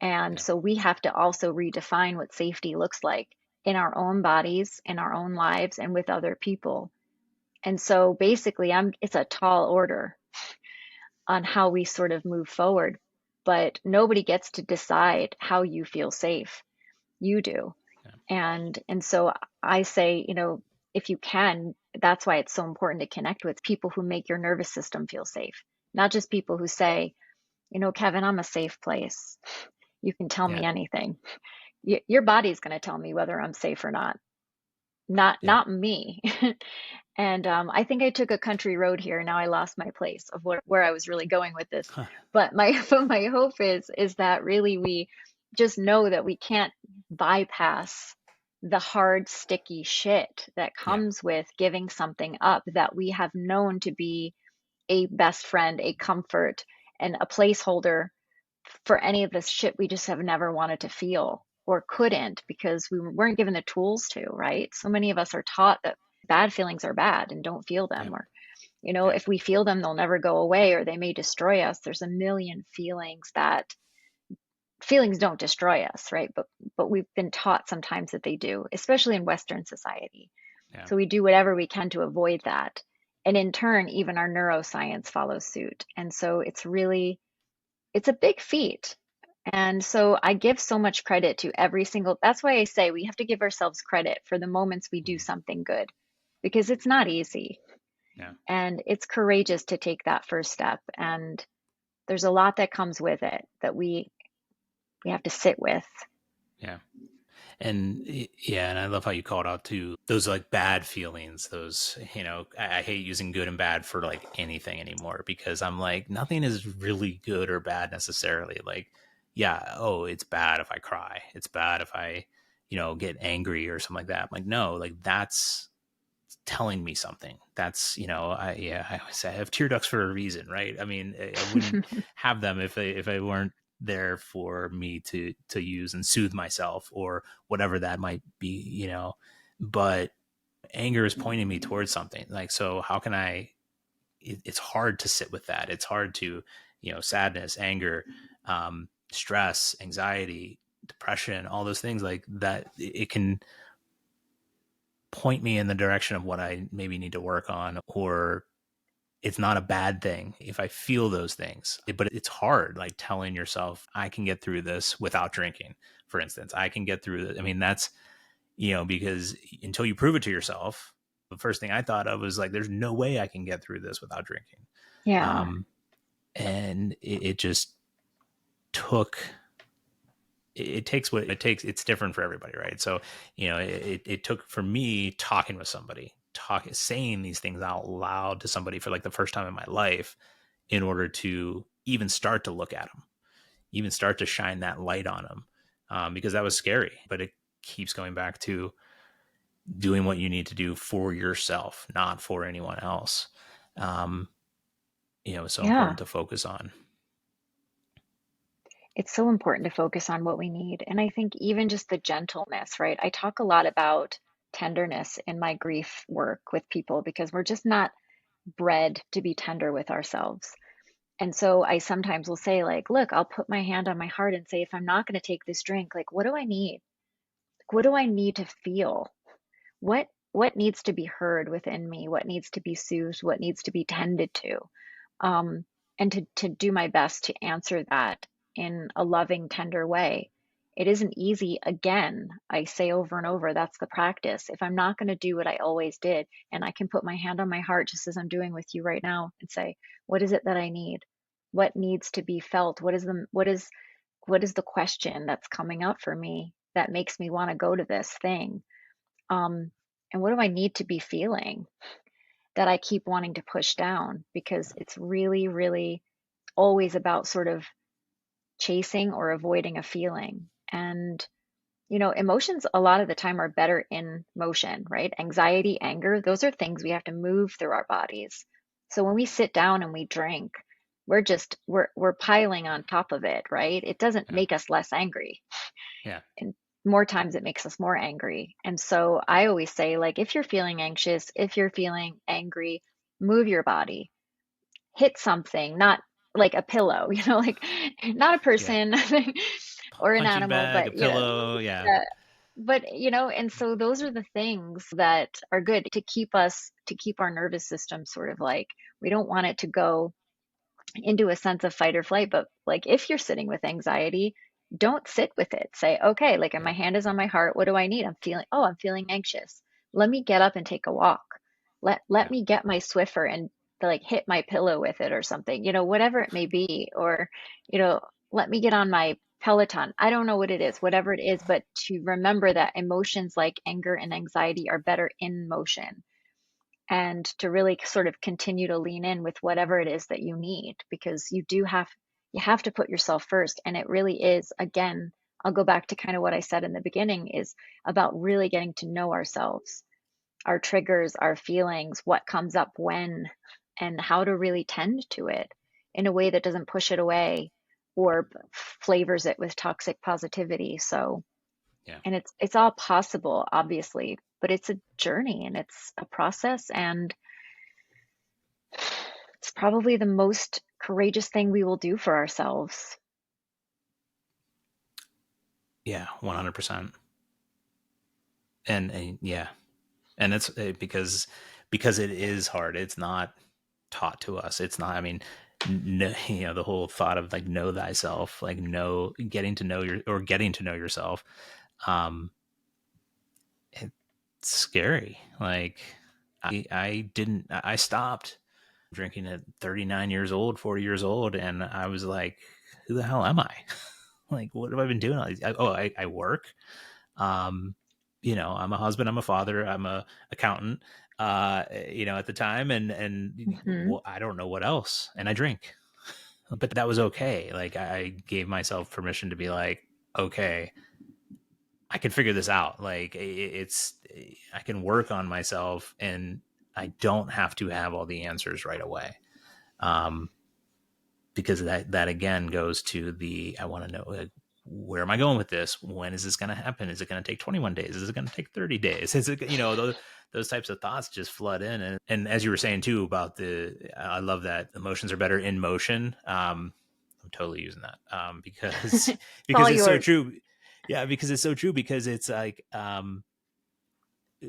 And Yeah. so we have to also redefine what safety looks like in our own bodies, in our own lives, and with other people. And so basically, it's a tall order on how we sort of move forward. But nobody gets to decide how you feel safe. You do. Yeah. And so I say, if you can, that's why it's so important to connect with people who make your nervous system feel safe. Not just people who say, Kevin, I'm a safe place. You can tell Yeah. me anything. Your body's going to tell me whether I'm safe or not. Not Yeah. not me. And I think I took a country road here. Now I lost my place of where I was really going with this. Huh. But my but my hope is that really just know that we can't bypass the hard, sticky shit that Yeah. comes with giving something up that we have known to be a best friend, a comfort, and a placeholder for any of this shit we just have never wanted to feel or couldn't because we weren't given the tools to, right? So many of us are taught that bad feelings are bad and don't feel them, Yeah. or, Yeah. if we feel them, they'll never go away or they may destroy us. There's a million feelings don't destroy us, right? But we've been taught sometimes that they do, especially in Western society. Yeah. So we do whatever we can to avoid that. And in turn, even our neuroscience follows suit. And so it's a big feat. And so I give so much credit to every single, that's why I say we have to give ourselves credit for the moments we do Mhm. something good because it's not easy Yeah. and it's courageous to take that first step. And there's a lot that comes with it that we have to sit with. Yeah. And yeah, and I love how you called out too those like bad feelings. Those, I hate using good and bad for like anything anymore because I'm like, nothing is really good or bad necessarily. Like, yeah, oh, it's bad if I cry. It's bad if I, get angry or something like that. I'm like, no, like that's telling me something. That's, I always say I have tear ducts for a reason, right? I mean, I wouldn't have them if I weren't there for me to use and soothe myself or whatever that might be. But anger is pointing me towards something. Like, so how can it's hard to sit with that. It's hard to, sadness, anger, stress, anxiety, depression, all those things like that. It can point me in the direction of what I maybe need to work on, or it's not a bad thing if I feel those things. But it's hard, like telling yourself, I can get through this without drinking, for instance. I can get through this. I mean, that's, because until you prove it to yourself, the first thing I thought of was like, there's no way I can get through this without drinking. Yeah. Um, and it just took it takes what it takes. It's different for everybody, right? So, it took for me talking with somebody, saying these things out loud to somebody for like the first time in my life in order to even start to look at them, even start to shine that light on them. Because that was scary, but it keeps going back to doing what you need to do for yourself, not for anyone else. Um, it's so Yeah. important to focus on. It's so important to focus on what we need. And I think even just the gentleness, right? I talk a lot about tenderness in my grief work with people because we're just not bred to be tender with ourselves. And so I sometimes will say, like, look, I'll put my hand on my heart and say, if I'm not going to take this drink, like, what do I need? Like, what do I need to feel? What needs to be heard within me? What needs to be soothed? What needs to be tended to? um, and to do my best to answer that in a loving, tender way. It isn't easy. Again, I say over and over, that's the practice. If I'm not going to do what I always did, and I can put my hand on my heart just as I'm doing with you right now and say, what is it that I need? What needs to be felt? What is the question that's coming up for me that makes me want to go to this thing? Um, and what do I need to be feeling that I keep wanting to push down? Because it's really, really always about sort of chasing or avoiding a feeling. And, emotions a lot of the time are better in motion, right? Anxiety, anger, those are things we have to move through our bodies. So when we sit down and we drink, we're piling on top of it, right? It doesn't Yeah. make us less angry. Yeah. And more times it makes us more angry. And so I always say, like, if you're feeling anxious, if you're feeling angry, move your body, hit something, not like a pillow, like not a Yeah. person or an Punching animal, bag, but a pillow. Yeah. yeah, but and so those are the things that are good to keep our nervous system sort of like, we don't want it to go into a sense of fight or flight. But like, if you're sitting with anxiety, don't sit with it. Say, okay, like, and Yeah. my hand is on my heart. What do I need? I'm feeling anxious. Let me get up and take a walk. Let Yeah. me get my Swiffer and like hit my pillow with it or something, whatever it may be. Or, you know, let me get on my Peloton. I don't know what it is, whatever it is, but to remember that emotions like anger and anxiety are better in motion, and to really sort of continue to lean in with whatever it is that you need, because you have to put yourself first. And it really is, again, I'll go back to kind of what I said in the beginning is about really getting to know ourselves, our triggers, our feelings, what comes up when, and how to really tend to it in a way that doesn't push it away or flavors it with toxic positivity. So, Yeah. and it's all possible, obviously, but it's a journey and it's a process, and it's probably the most courageous thing we will do for ourselves. Yeah. 100%. And yeah. And it's because it is hard. It's not taught to us. It's not, I mean, no, the whole thought of like know thyself, like know, getting to know yourself. Um, it's scary. Like I stopped drinking at 39 years old, 40 years old. And I was like, who the hell am I? Like, what have I been doing? I work. Um, I'm a husband, I'm a father, I'm a accountant, at the time, and Hmm. I don't know what else. And I drink, but that was okay. Like I gave myself permission to be like, okay, I can figure this out. Like I can work on myself, and I don't have to have all the answers right away. Um, because that again goes to the I want to know, like, where am I going with this? When is this going to happen? Is it going to take 21 days? Is it going to take 30 days? Is it, those types of thoughts just flood in. And as you were saying too about I love that emotions are better in motion. I'm totally using that because It's all because it's so yours. true. Yeah, because it's so true, because it's like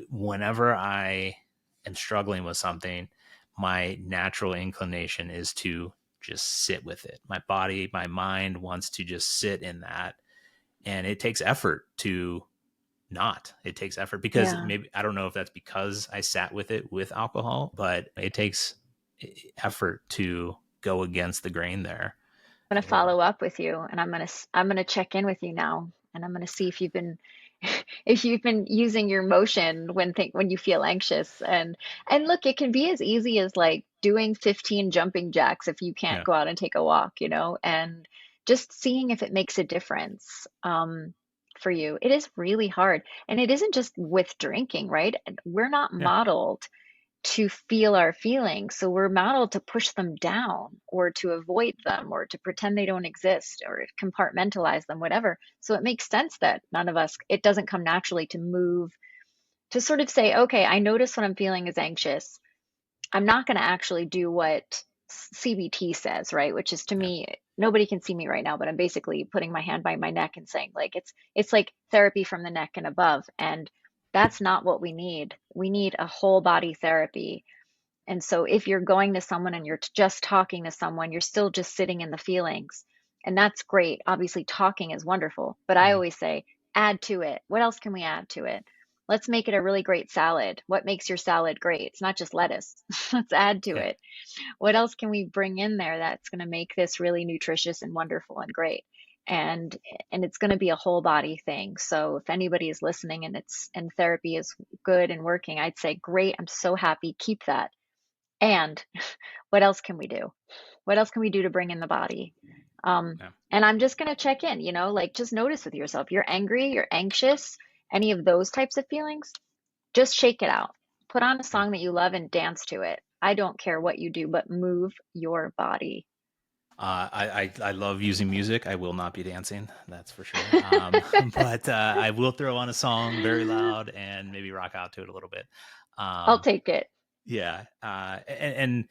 whenever I am struggling with something, my natural inclination is to just sit with it. My body, my mind wants to just sit in that. And it takes effort to not. It takes effort because Yeah. maybe, I don't know if that's because I sat with it with alcohol, but it takes effort to go against the grain there. Going to follow up with you, and I'm going to check in with you now, and I'm going to see if you've been if you've been using your motion when you feel anxious. And look, it can be as easy as like doing 15 jumping jacks if you can't Yeah. go out and take a walk, and just seeing if it makes a difference for you. It is really hard, and it isn't just with drinking, right? We're not Yeah. modeled to feel our feelings. So we're modeled to push them down or to avoid them or to pretend they don't exist or compartmentalize them, whatever. So it makes sense that none of us, it doesn't come naturally to move, to sort of say, okay, I notice what I'm feeling is anxious. I'm not going to actually do what CBT says, right? Which is, to Yeah. me, nobody can see me right now, but I'm basically putting my hand by my neck and saying, like, it's like therapy from the neck and above. And that's not what we need. We need a whole body therapy. And so if you're going to someone and you're just talking to someone, you're still just sitting in the feelings. And that's great. Obviously, talking is wonderful. But I Mhm. always say, add to it. What else can we add to it? Let's make it a really great salad. What makes your salad great? It's not just lettuce. Let's add to Yeah. it. What else can we bring in there that's going to make this really nutritious and wonderful and great? And and it's going to be a whole body thing. So if anybody is listening and therapy is good and working, I'd say, great. I'm so happy. Keep that. And what else can we do? What else can we do to bring in the body? Yeah. And I'm just going to check in, like just notice with yourself. You're angry, you're anxious, any of those types of feelings, just shake it out. Put on a Yeah. song that you love and dance to it. I don't care what you do, but move your body. I love using music. I will not be dancing, that's for sure. But I will throw on a song very loud and maybe rock out to it a little bit. I'll Um, take it. yeah, and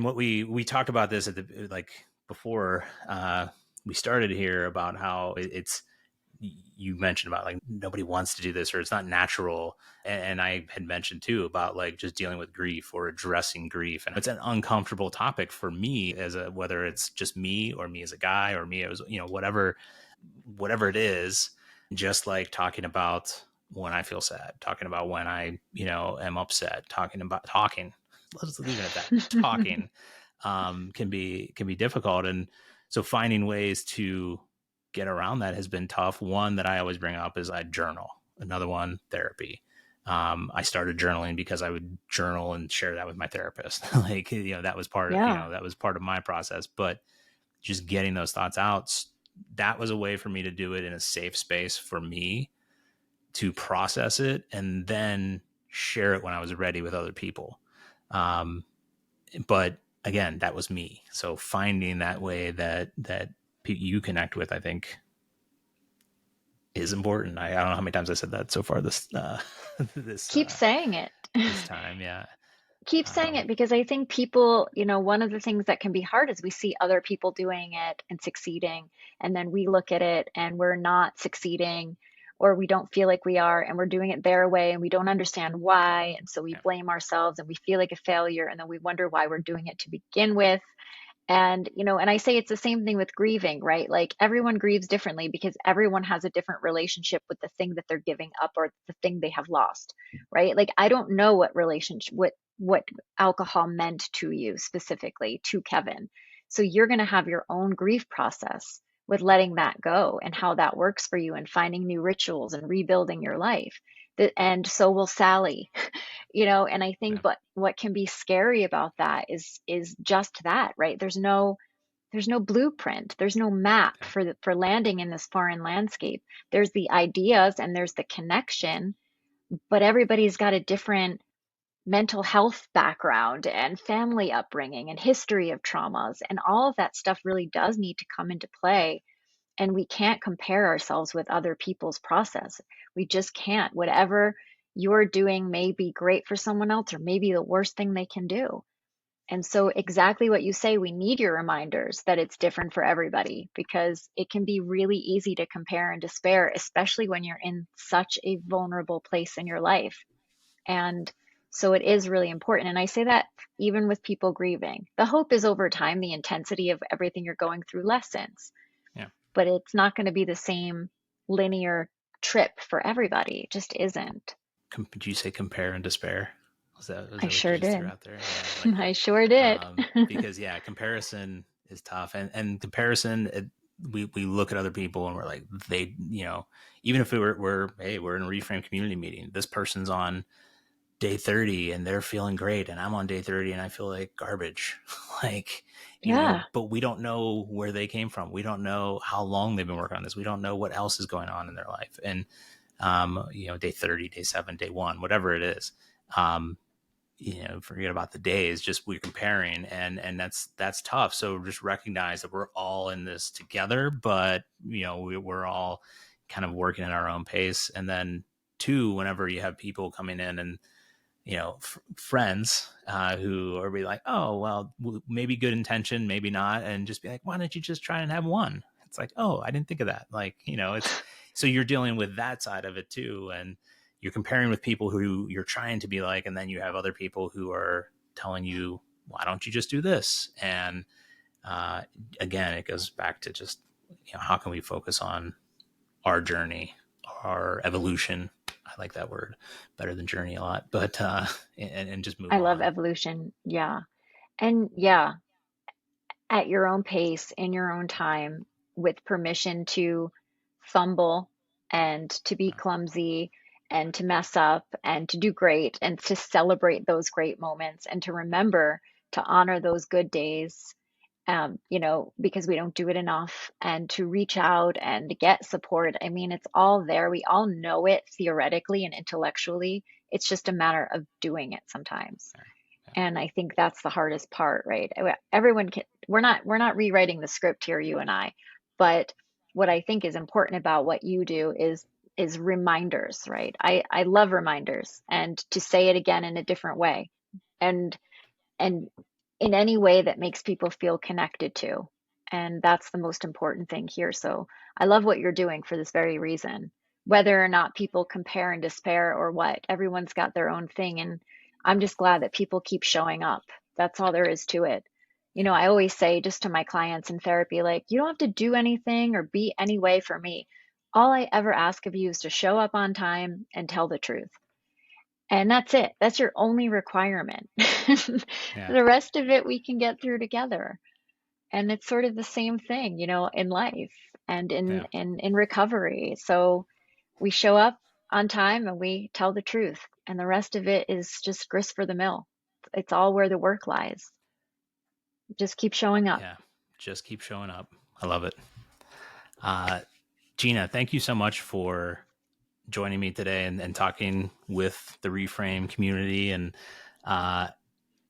what we talked about this at the like before we started here about how it's you mentioned about like nobody wants to do this or it's not natural, and I had mentioned too about like just dealing with grief or addressing grief, and it's an uncomfortable topic for me as a whether it's just me or me as a guy or me as whatever it is, just like talking about when I feel sad, talking about when I am upset, talking, let's leave it at that. Talking can be difficult, and so finding ways to get around that has been tough. One that I always bring up is I journal. Another one, therapy. I started journaling because I would journal and share that with my therapist. Like that was part of Yeah. that was part of my process. But just getting those thoughts out that was a way for me to do it in a safe space for me to process it and then share it when I was ready with other people. Um, but again, that was me. So finding that way that you connect with, I think, is important. I don't know how many times I said that so far this this Keep saying it. this time. Yeah. Keep saying Um, it because I think people, one of the things that can be hard is we see other people doing it and succeeding, and then we look at it and we're not succeeding, or we don't feel like we are, and we're doing it their way and we don't understand why. And so we yeah. blame ourselves and we feel like a failure, and then we wonder why we're doing it to begin with. And, and I say it's the same thing with grieving, right? Like everyone grieves differently because everyone has a different relationship with the thing that they're giving up or the thing they have lost, right? Like I don't know what relationship, what alcohol meant to you specifically, to Kevin. So you're going to have your own grief process with letting that go and how that works for you and finding new rituals and rebuilding your life. And so will Sally. And I think Yeah. but what can be scary about that is just that, right? There's no blueprint, there's no map Yeah. for landing in this foreign landscape. There's the ideas and there's the connection, but everybody's got a different mental health background and family upbringing and history of traumas, and all of that stuff really does need to come into play. And we can't compare ourselves with other people's process. We just can't. Whatever you're doing may be great for someone else or maybe the worst thing they can do. And so, exactly what you say, we need your reminders that it's different for everybody because it can be really easy to compare and despair, especially when you're in such a vulnerable place in your life. And so, it is really important. And I say that even with people grieving. The hope is over time, the intensity of everything you're going through lessens, Yeah. but it's not going to be the same linear trip for everybody. It just isn't. Did you say compare and despair? Was I that what you sure just threw did. out there? Yeah, I like I that. sure did. Because yeah, comparison is tough, and comparison. We look at other people and we're like they, even if we're in a reframe community meeting, this person's on day 30 and they're feeling great, and I'm on day 30 and I feel like garbage. Like, Yeah. but we don't know where they came from. We don't know how long they've been working on this. We don't know what else is going on in their life. And day 30, day 7, day 1, whatever it is. Um, forget about the days, just we're comparing, and that's tough. So just recognize that we're all in this together, but we're all kind of working at our own pace. And then two, whenever you have people coming in and friends who are be like, oh well, maybe good intention, maybe not, and just be like, why don't you just try and have one? It's like, oh, I didn't think of that. Like, it's so you're dealing with that side of it too, and you're comparing with people who you're trying to be like, and then you have other people who are telling you, why don't you just do this? And uh, again, it goes back to just how can we focus on our journey, our evolution. I like that word better than journey a lot, but and just move I love on. evolution. Yeah. And yeah, at your own pace, in your own time, with permission to fumble and to be clumsy and to mess up and to do great and to celebrate those great moments and to remember to honor those good days, because we don't do it enough, and to reach out and get support. I mean, it's all there. We all know it theoretically and intellectually. It's just a matter of doing it sometimes. Yeah, yeah, And I think that's the hardest part, right? Everyone can, we're not rewriting the script here, you and I. But what I think is important about what you do is reminders, right? I love reminders, and to say it again in a different way. And and in any way that makes people feel connected to. And that's the most important thing here. So I love what you're doing for this very reason. Whether or not people compare and despair or what, everyone's got their own thing. And I'm just glad that people keep showing up. That's all there is to it. yeah, I always say just to my clients in therapy, like, you don't have to do anything or be any way for me. All I ever ask of you is to show up on time and tell the truth. And that's it. That's your only requirement. yeah, The rest of it we can get through together. And it's sort of the same thing, in life and in yeah, in recovery. So we show up on time and we tell the truth, and the rest of it is just grist for the mill. It's all where the work lies. Just keep showing up. yeah. Just keep showing up. I love it. Gina, thank you so much for joining me today and talking with the Reframe community. And uh,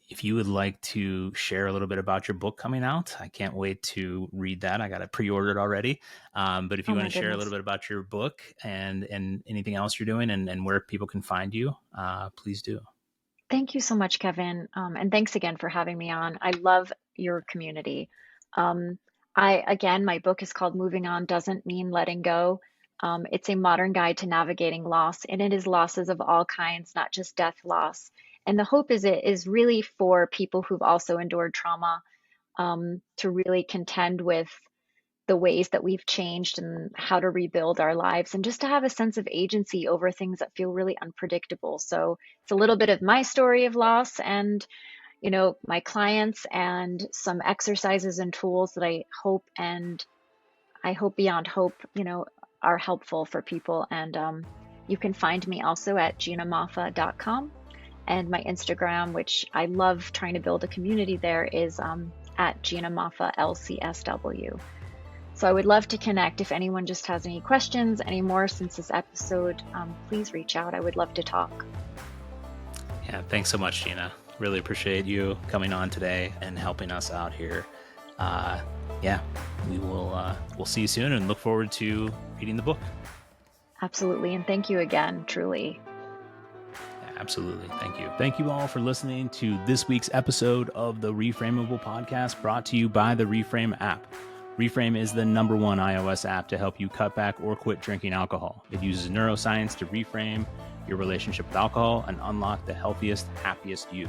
if you would like to share a little bit about your book coming out, I can't wait to read that. I got it pre-ordered already. But if Oh you want my to share a goodness. little bit about your book and anything else you're doing and where people can find you, please do. Thank you so much, Kevin. And thanks again for having me on. I love your community. Um, again, my book is called Moving On Doesn't Mean Letting Go. It's a modern guide to navigating loss, and it is losses of all kinds, not just death loss. And the hope is it is really for people who've also endured trauma, to really contend with the ways that we've changed and how to rebuild our lives and just to have a sense of agency over things that feel really unpredictable. So it's a little bit of my story of loss and, my clients and some exercises and tools that I hope beyond hope, are helpful for people. And you can find me also at ginamoffa.com, and my Instagram, which I love trying to build a community there, is at Gina Moffa LCSW. So I would love to connect. If anyone just has any questions, any more since this episode, please reach out. I would love to talk. Yeah, thanks so much, Gina. Really appreciate you coming on today and helping us out here. Yeah, we'll see you soon and look forward to reading the book. Absolutely. And thank you again, truly. Yeah, absolutely. Thank you. Thank you all for listening to this week's episode of the Reframable Podcast, brought to you by the Reframe app. Reframe is the #1 iOS app to help you cut back or quit drinking alcohol. It uses neuroscience to reframe your relationship with alcohol and unlock the healthiest, happiest you.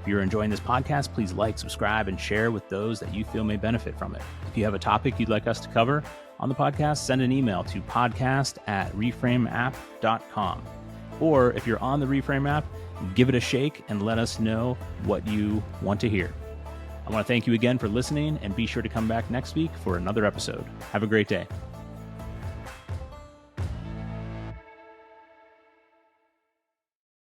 If you're enjoying this podcast, please like, subscribe, and share with those that you feel may benefit from it. If you have a topic you'd like us to cover on the podcast, send an email to podcast@reframeapp.com. Or if you're on the Reframe app, give it a shake and let us know what you want to hear. I want to thank you again for listening, and be sure to come back next week for another episode. Have a great day.